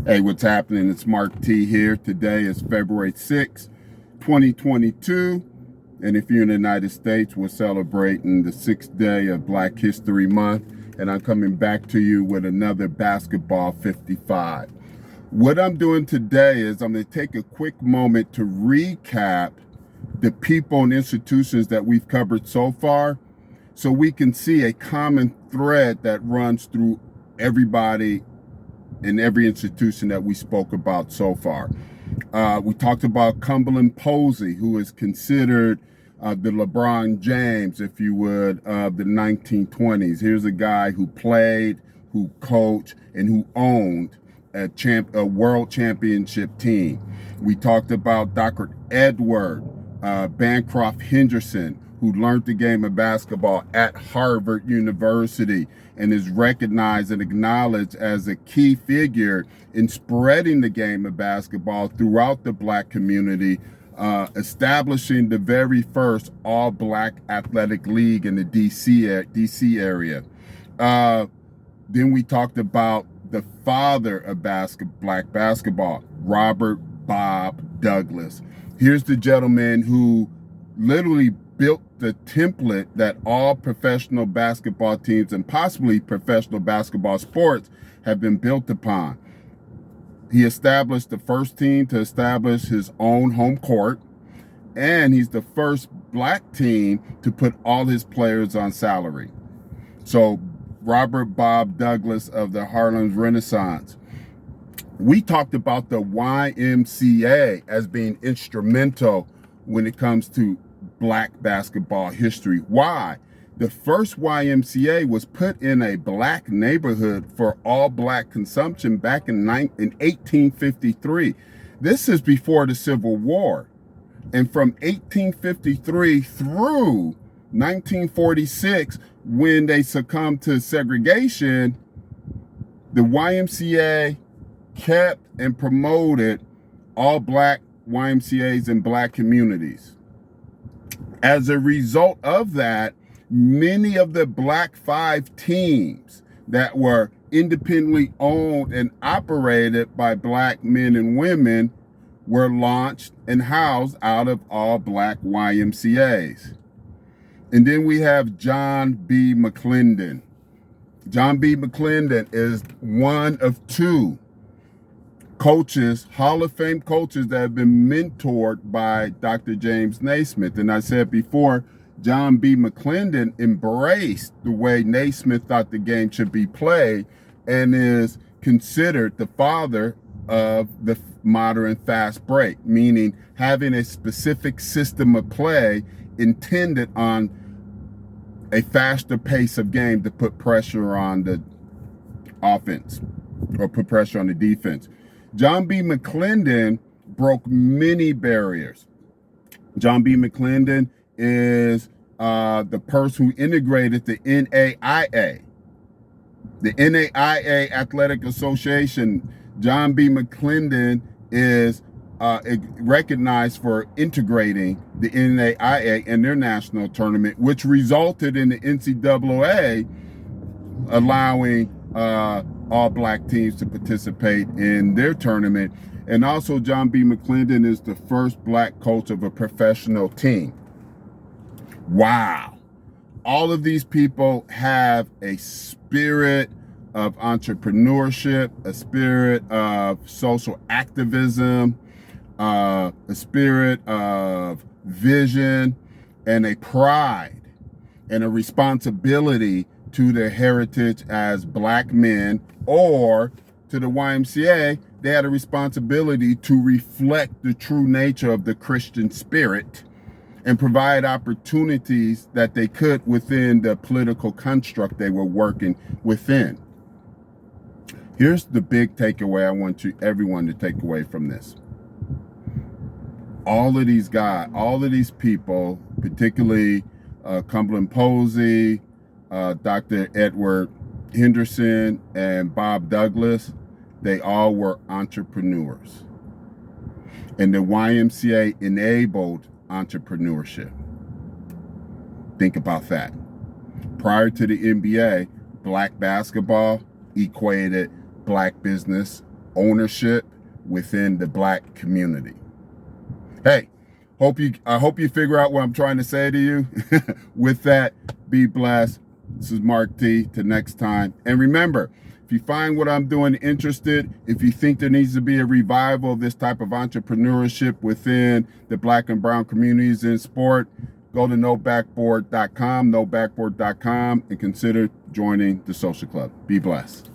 Hey, what's happening? It's Mark T here. Today is February 6, 2022. And if you're in the United States, we're celebrating the 6th day of Black History Month. And I'm coming back to you with another Basketball 55. What I'm doing today is I'm going to take a quick moment to recap the people and institutions that we've covered so far, so we can see a common thread that runs through everybody in every institution that we spoke about so far. We talked about Cumberland Posey, who is considered the LeBron James, if you would, of the 1920s. Here's a guy who played, who coached, and who owned a world championship team. We talked about Dr. Edward Bancroft Henderson, who learned the game of basketball at Harvard University and is recognized and acknowledged as a key figure in spreading the game of basketball throughout the Black community, establishing the very first all-Black athletic league in the DC area. Then we talked about the father of Black basketball, Robert Bob Douglas. Here's the gentleman who literally built the template that all professional basketball teams and possibly professional basketball sports have been built upon. He established the first team to establish his own home court, and he's the first Black team to put all his players on salary. So Robert Bob Douglas of the Harlem Renaissance. We talked about the YMCA as being instrumental when it comes to Black basketball history. Why? The first YMCA was put in a Black neighborhood for all Black consumption back in 1853. This is before the Civil War. And from 1853 through 1946, when they succumbed to segregation, the YMCA kept and promoted all Black YMCAs in Black communities. As a result of that, many of the Black 5 teams that were independently owned and operated by Black men and women were launched and housed out of all Black YMCAs. And then we have John B. McClendon. John B. McClendon is one of 2 coaches, Hall of Fame coaches, that have been mentored by Dr. James Naismith. And I said before, John B. McClendon embraced the way Naismith thought the game should be played and is considered the father of the modern fast break, meaning having a specific system of play intended on a faster pace of game to put pressure on the offense or put pressure on the defense. John B. McClendon broke many barriers. John B. McClendon is the person who integrated the NAIA. The NAIA Athletic Association. John B. McClendon is recognized for integrating the NAIA in their national tournament, which resulted in the NCAA allowing all Black teams to participate in their tournament. And also, John B. McClendon is the first Black coach of a professional team. Wow. All of these people have a spirit of entrepreneurship, a spirit of social activism, a spirit of vision, and a pride and a responsibility to their heritage as Black men, or to the YMCA, they had a responsibility to reflect the true nature of the Christian spirit and provide opportunities that they could within the political construct they were working within. Here's the big takeaway I want everyone to take away from this. All of these guys, all of these people, particularly Cumberland Posey, Dr. Edward Henderson, and Bob Douglas, they all were entrepreneurs. And the YMCA enabled entrepreneurship. Think about that. Prior to the NBA, Black basketball equated Black business ownership within the Black community. Hey, I hope you figure out what I'm trying to say to you. With that, be blessed. This is Mark T. Till next time. And remember, if you find what I'm doing interested, if you think there needs to be a revival of this type of entrepreneurship within the Black and brown communities in sport, go to nobackboard.com, and consider joining the social club. Be blessed.